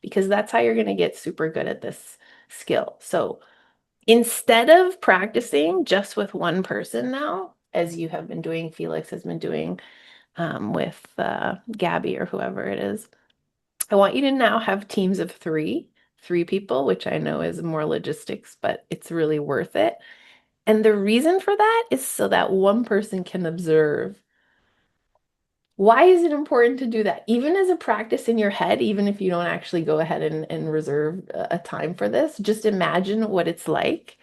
because that's how you're going to get super good at this skill. So instead of practicing just with one person now, as you have been doing, Felix has been doing with Gabby or whoever it is, I want you to now have teams of three people, which I know is more logistics, but it's really worth it. And the reason for that is so that one person can observe. Why is it important to do that? Even as a practice in your head, even if you don't actually go ahead and reserve a time for this, just imagine what it's like.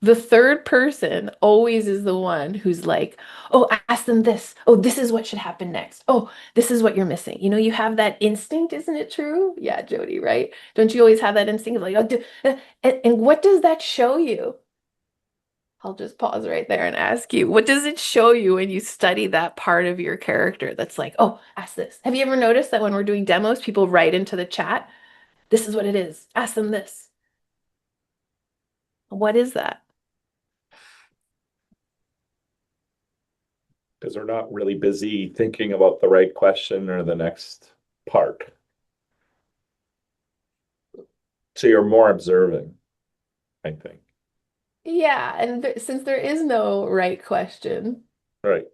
The third person always is the one who's like, oh, ask them this. Oh, this is what should happen next. Oh, this is what you're missing. You know, you have that instinct, isn't it true? Yeah, Jody, right? Don't you always have that instinct of like, oh, and what does that show you? I'll just pause right there and ask you, what does it show you when you study that part of your character that's like, oh, ask this? Have you ever noticed that when we're doing demos, people write into the chat, this is what it is, ask them this? What is that? Because they're not really busy thinking about the right question or the next part. So you're more observing, I think. Yeah, and since there is no right question, Right.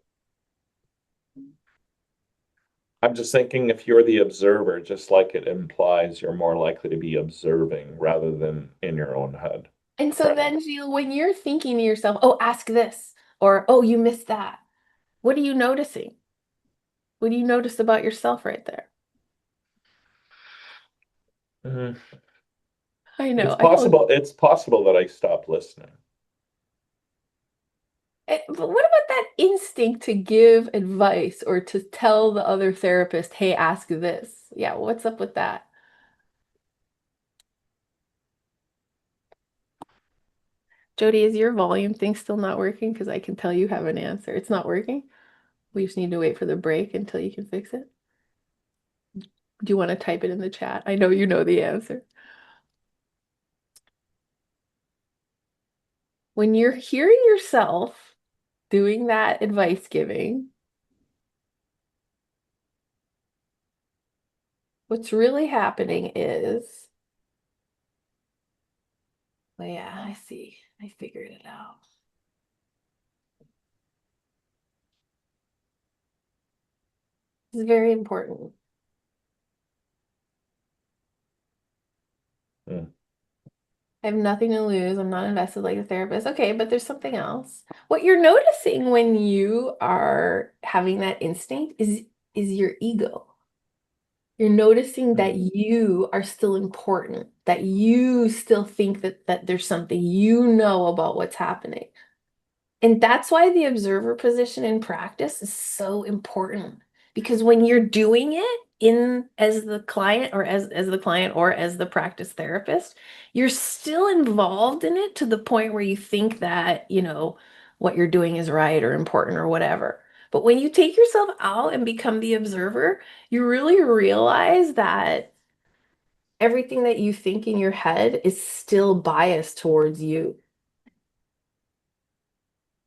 I'm just thinking if you're the observer, just like it implies you're more likely to be observing rather than in your own head. and so Right. then, Gilles, when you're thinking to yourself, oh, ask this, or oh, you missed that, what are you noticing? What do you notice about yourself right there? Mhm. I It's know, I told possible, it's possible that I stopped listening. But what about that instinct to give advice or to tell the other therapist, hey, ask this? Yeah, what's up with that? Jody, is your volume thing still not working? Because I can tell you have an answer. It's not working. We just need to wait for the break until you can fix it. Do you want to type it in the chat? I know you know the answer. When you're hearing yourself doing that advice giving, what's really happening is, well, yeah, I see. I figured it out. It's very important. Mm. I have nothing to lose. I'm not invested like a therapist. Okay, but there's something else. What you're noticing when you are having that instinct is your ego. You're noticing that Mm. you are still important, that you still think that there's something you know about what's happening. And that's why the observer position in practice is so important because when you're doing it in as the client or as the client or as the practice therapist, you're still involved in it to the point where you think that, you know, what you're doing is right or important or whatever. But when you take yourself out and become the observer, you really realize that everything that you think in your head is still biased towards you.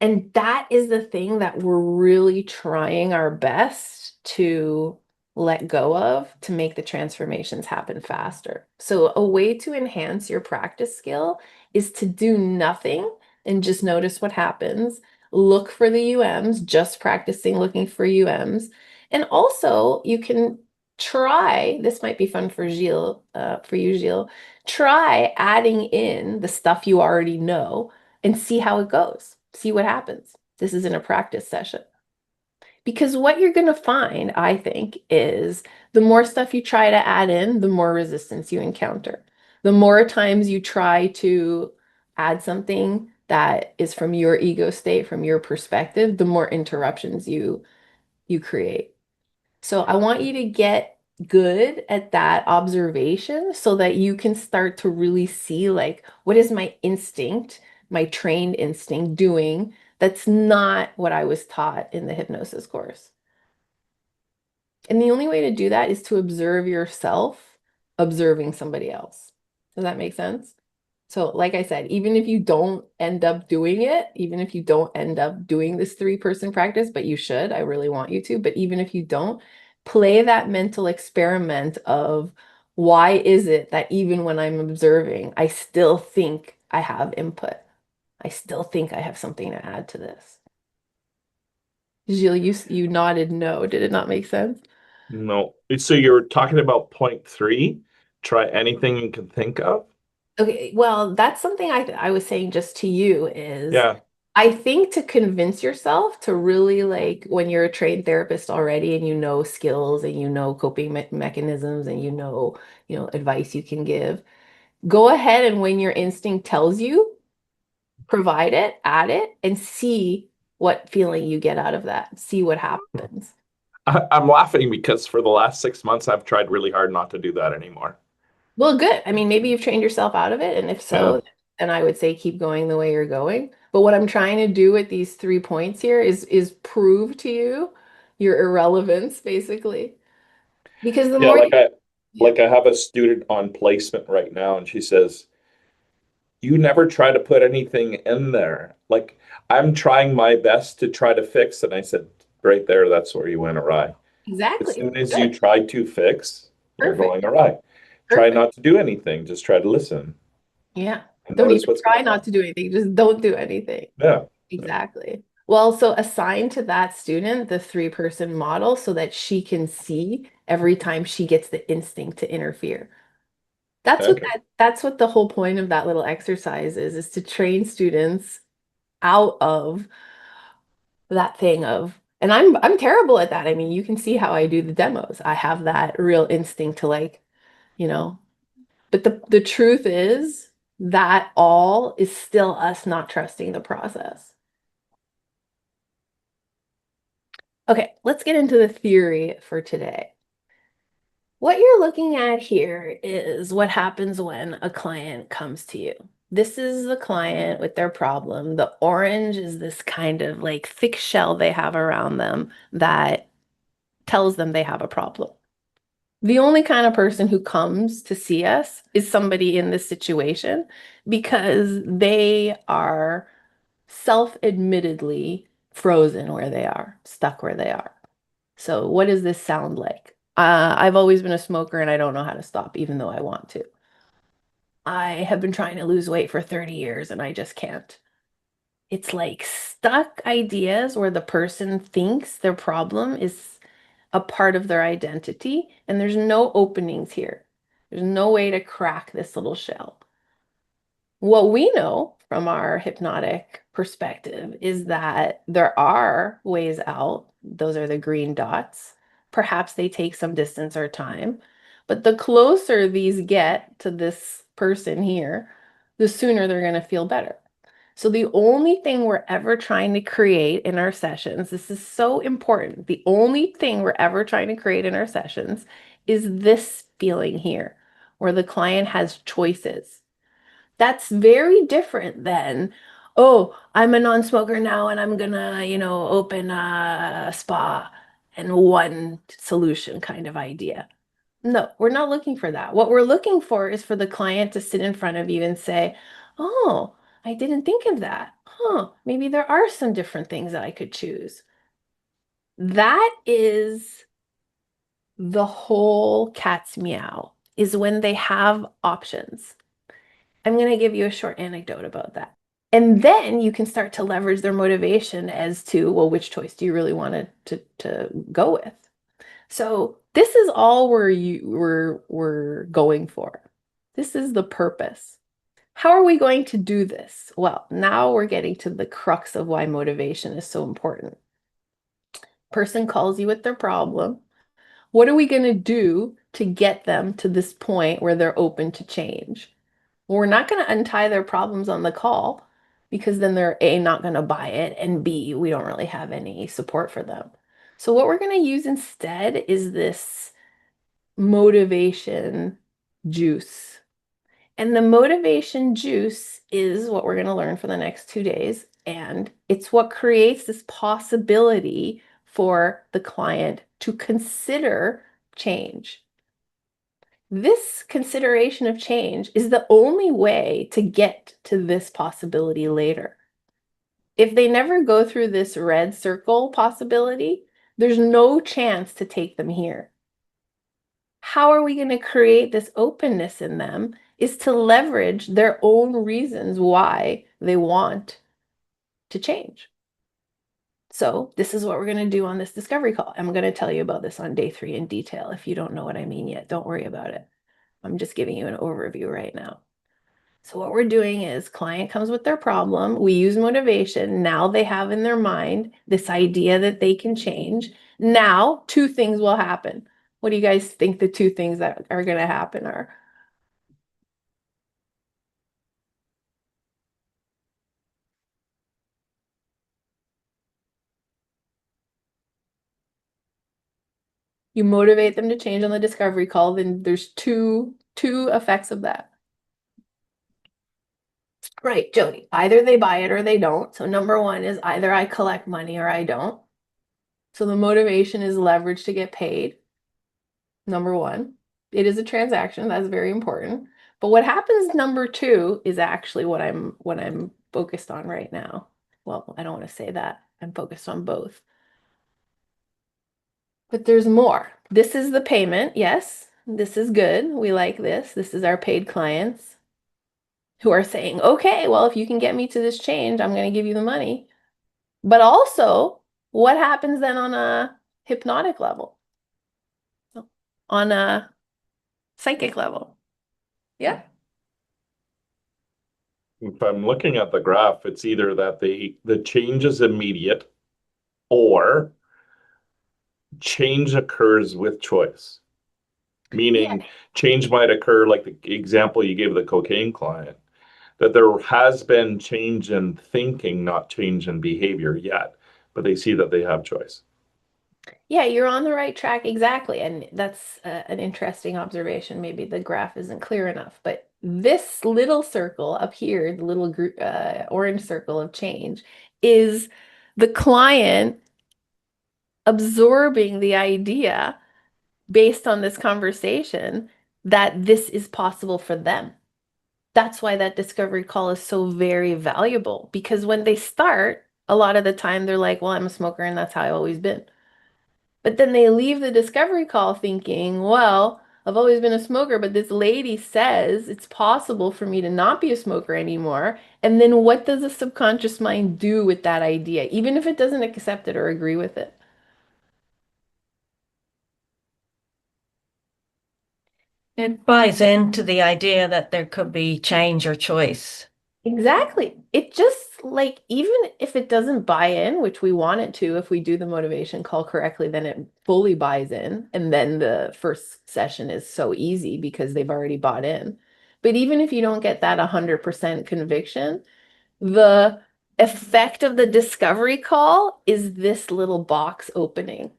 And that is the thing that we're really trying our best to let go of to make the transformations happen faster. So, a way to enhance your practice skill is to do nothing and just notice what happens. Look for the UMs, just practicing looking for UMs. And also, you can try, this might be fun for Gilles, for you, Gilles, try adding in the stuff you already know and see how it goes. See what happens. This isn't a practice session. Because what you're going to find, I think, is the more stuff you try to add in, the more resistance you encounter. The more times you try to add something that is from your ego state, from your perspective, the more interruptions you create. So I want you to get good at that observation so that you can start to really see like what is my instinct, my trained instinct doing that's not what I was taught in the hypnosis course. And the only way to do that is to observe yourself observing somebody else. Does that make sense? So, like I said, even if you don't end up doing it, even if you don't end up doing this three-person practice, but you should, I really want you to, but even if you don't, play that mental experiment of Why is it that even when I'm observing, I still think I have input? I still think I have something to add to this. Gilles, you nodded no. Did it not make sense? No. So you're talking about point three? Try anything you can think of? Okay, well, that's something I was saying just to you is Yeah. I think to convince yourself to really like when you're a trained therapist already and you know skills and you know coping mechanisms and advice you can give, go ahead and when your instinct tells you, provide it, add it, and see what feeling you get out of that. See what happens. I'm laughing because for the last 6 months, I've tried really hard not to do that anymore. Well, good. I mean, maybe you've trained yourself out of it, and if Yeah. so, then I would say keep going the way you're going. But what I'm trying to do with these 3 points here is prove to you your irrelevance, basically. Because the Yeah, more you, yeah, like I have a student on placement right now, and she says, "You never try to put anything in there." Like I'm trying my best to try to fix, and I said, "Right there, that's where you went awry. As exactly. soon as you Good. try to fix, you're Perfect. going awry. Try Perfect. not to do anything, just try to listen Yeah. and Don't notice even what's try going not on." to do anything. Just don't do anything. Yeah. Yeah. Exactly. Well, so assign to that student the 3-person model so that she can see every time she gets the instinct to interfere. Okay. That's what the whole point of that little exercise is to train students out of that thing of, and I'm terrible at that. I mean, you can see how I do the demos. I have that real instinct to like, you know, but the truth is that all is still us not trusting the process. Okay, let's get into the theory for today. What you're looking at here is what happens when a client comes to you. This is the client with their problem. The orange is this kind of like thick shell they have around them that tells them they have a problem. The only kind of person who comes to see us is somebody in this situation because they are self-admittedly frozen where they are, stuck where they are. So, what does this sound like? I've always been a smoker and I don't know how to stop, even though I want to. I have been trying to lose weight for 30 years and I just can't. It's like stuck ideas where the person thinks their problem is a part of their identity and there's no openings here. There's no way to crack this little shell. What we know from our hypnotic perspective is that there are ways out. Those are the green dots. Perhaps they take some distance or time, but the closer these get to this person here, the sooner they're going to feel better. So the only thing we're ever trying to create in our sessions, this is so important. The only thing we're ever trying to create in our sessions is this feeling here, where the client has choices. That's very different than, oh, I'm a non-smoker now and I'm gonna, open a spa and one solution kind of idea. No, we're not looking for that. What we're looking for is for the client to sit in front of you and say, oh, I didn't think of that. Huh, maybe there are some different things that I could choose. That is the whole cat's meow, is when they have options. I'm going to give you a short anecdote about that. And then you can start to leverage their motivation as to, well, which choice do you really want to go with? So this is all we're going for. This is the purpose. How are we going to do this? Well, now we're getting to the crux of why motivation is so important. Person calls you with their problem. What are we going to do to get them to this point where they're open to change? Well, we're not going to untie their problems on the call because then they're A, not going to buy it, and B, we don't really have any support for them. So, what we're going to use instead is this motivation juice. And the motivation juice is what we're going to learn for the next 2 days. And it's what creates this possibility for the client to consider change. This consideration of change is the only way to get to this possibility later. If they never go through this red circle possibility, there's no chance to take them here. How are we going to create this openness in them is to leverage their own reasons why they want to change. So this is what we're going to do on this discovery call. I'm going to tell you about this on day 3 in detail. If you don't know what I mean yet, don't worry about it. I'm just giving you an overview right now. So what we're doing is client comes with their problem. We use motivation. Now they have in their mind this idea that they can change. Now, 2 things will happen. What do you guys think the 2 things that are going to happen are? You motivate them to change on the discovery call, then there's two effects of that. Right, Jody. Either they buy it or they don't. So number one is either I collect money or I don't. So the motivation is leverage to get paid. Number one, it is a transaction. That's very important. But what happens number 2 is actually what I'm focused on right now. Well, I don't want to say that. I'm focused on both. But there's more. This is the payment. Yes, this is good. We like this. This is our paid clients who are saying, okay, well, if you can get me to this change, I'm going to give you the money. But also, what happens then on a hypnotic level, on a psychic level? Yeah. If I'm looking at the graph, it's either that the change is immediate or change occurs with choice. Yeah. Meaning change might occur like the example you gave the cocaine client, that there has been change in thinking, not change in behavior yet, but they see that they have choice. Yeah, you're on the right track. Exactly. And that's an interesting observation. Maybe the graph isn't clear enough, but this little circle up here, the little group, orange circle of change, is the client absorbing the idea based on this conversation that this is possible for them. That's why that discovery call is so very valuable because when they start, a lot of the time they're like, well, I'm a smoker and that's how I've always been. But then they leave the discovery call thinking, well, I've always been a smoker, but this lady says it's possible for me to not be a smoker anymore. And then what does the subconscious mind do with that idea, even if it doesn't accept it or agree with it? It buys into the idea that there could be change or choice. Exactly. It just like, even if it doesn't buy in, which we want it to, if we do the motivation call correctly, then it fully buys in. And then the first session is so easy because they've already bought in. But even if you don't get that 100% conviction, the effect of the discovery call is this little box opening.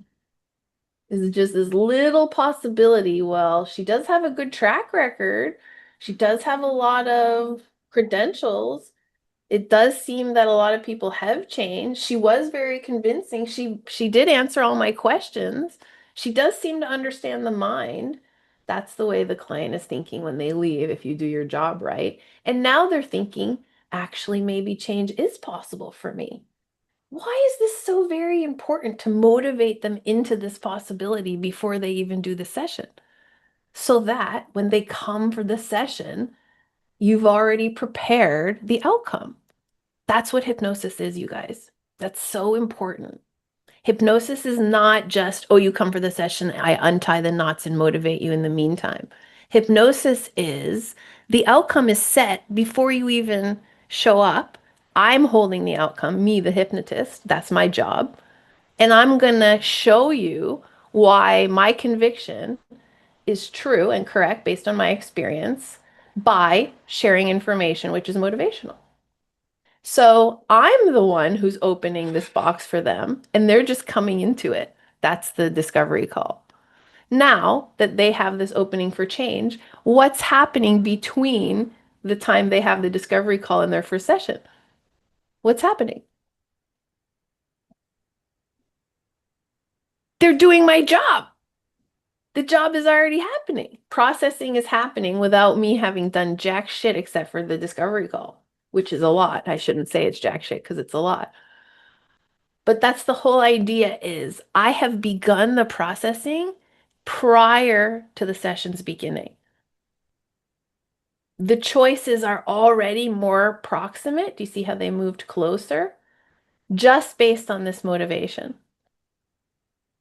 Is just this little possibility. Well, she does have a good track record. She does have a lot of credentials. It does seem that a lot of people have changed. She was very convincing. She did answer all my questions. She does seem to understand the mind. That's the way the client is thinking when they leave, if you do your job right. And now they're thinking, actually, maybe change is possible for me. Why is this so very important to motivate them into this possibility before they even do the session? So that when they come for the session, you've already prepared the outcome. That's what hypnosis is, you guys. That's so important. Hypnosis is not just, oh, you come for the session, I untie the knots and motivate you in the meantime. Hypnosis is the outcome is set before you even show up. I'm holding the outcome, me, the hypnotist. That's my job. And I'm going to show you why my conviction is true and correct based on my experience by sharing information, which is motivational. So I'm the one who's opening this box for them, and they're just coming into it. That's the discovery call. Now that they have this opening for change, what's happening between the time they have the discovery call and their first session? What's happening? They're doing my job. The job is already happening. Processing is happening without me having done jack shit except for the discovery call, which is a lot. I shouldn't say it's jack shit because it's a lot. But that's the whole idea is I have begun the processing prior to the session's beginning. The choices are already more proximate. Do you see how they moved closer? Just based on this motivation.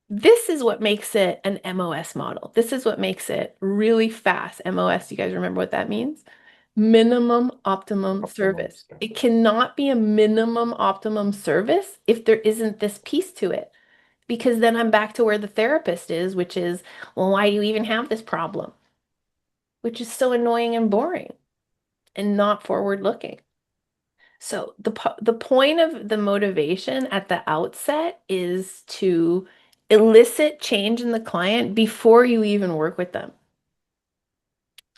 This is what makes it an MOS model. This is what makes it really fast. MOS, you guys remember what that means? Minimum optimum service. It cannot be a minimum optimum service if there isn't this piece to it. Because then I'm back to where the therapist is, which is, well, why do you even have this problem? Which is so annoying and boring and not forward looking. So the point of the motivation at the outset is to elicit change in the client before you even work with them.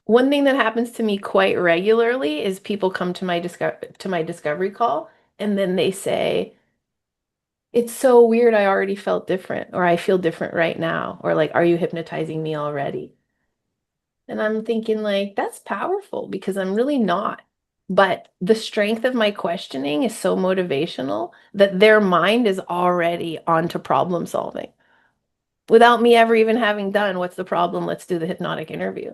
One thing that happens to me quite regularly is people come to my discovery call and then they say, "It's so weird, I already felt different," or "I feel different right now," or like, "Are you hypnotizing me already?" And I'm thinking like, that's powerful because I'm really not. But the strength of my questioning is so motivational that their mind is already onto problem solving without me ever even having done, "What's the problem? Let's do the hypnotic interview."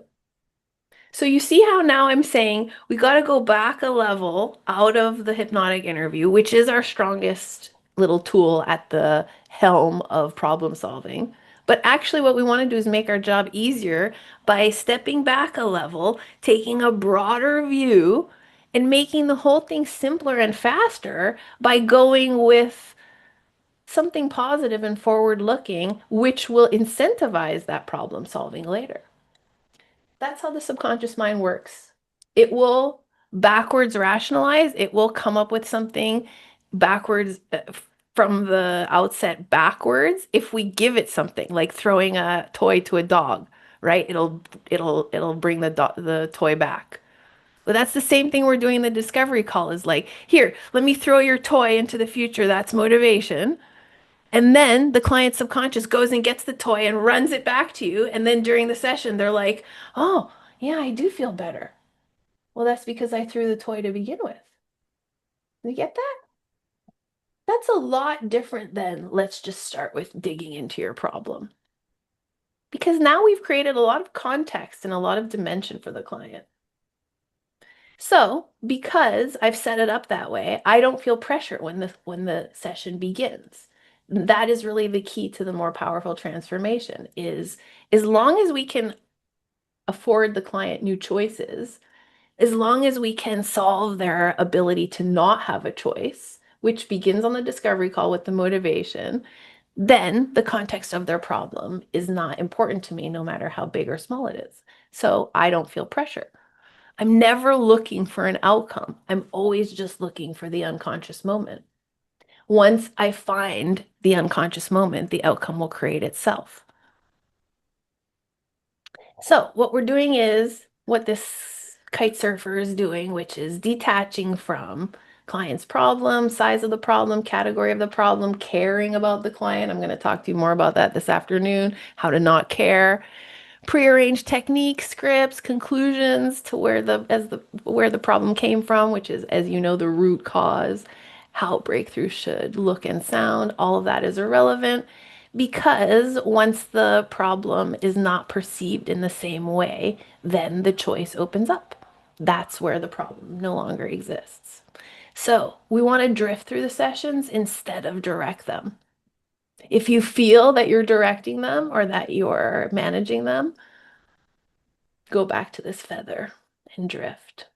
So you see how now I'm saying we got to go back a level out of the hypnotic interview, which is our strongest little tool at the helm of problem solving. But actually, what we want to do is make our job easier by stepping back a level, taking a broader view, and making the whole thing simpler and faster by going with something positive and forward looking, which will incentivize that problem solving later. That's how the subconscious mind works. It will backwards rationalize, it will come up with something backwards from the outset backwards if we give it something like throwing a toy to a dog, right? It'll bring the toy back. But that's the same thing we're doing in the discovery call is like, "Here, let me throw your toy into the future." That's motivation. And then the client subconscious goes and gets the toy and runs it back to you. And then during the session, they're like, "Oh, yeah, I do feel better." Well, that's because I threw the toy to begin with. You get that? That's a lot different than let's just start with digging into your problem. Because now we've created a lot of context and a lot of dimension for the client. So, because I've set it up that way, I don't feel pressure when the session begins. That is really the key to the more powerful transformation is as long as we can afford the client new choices, as long as we can solve their ability to not have a choice, which begins on the discovery call with the motivation, then the context of their problem is not important to me, no matter how big or small it is. So I don't feel pressure. I'm never looking for an outcome. I'm always just looking for the unconscious moment. Once I find the unconscious moment, the outcome will create itself. So what we're doing is what this kite surfer is doing, which is detaching from client's problem, size of the problem, category of the problem, caring about the client. I'm going to talk to you more about that this afternoon, how to not care. Prearranged techniques, scripts, conclusions to where the problem came from, which is, as you know, the root cause, how breakthrough should look and sound. All of that is irrelevant because once the problem is not perceived in the same way, then the choice opens up. That's where the problem no longer exists. So we want to drift through the sessions instead of direct them. If you feel that you're directing them or that you're managing them, go back to this feather and drift.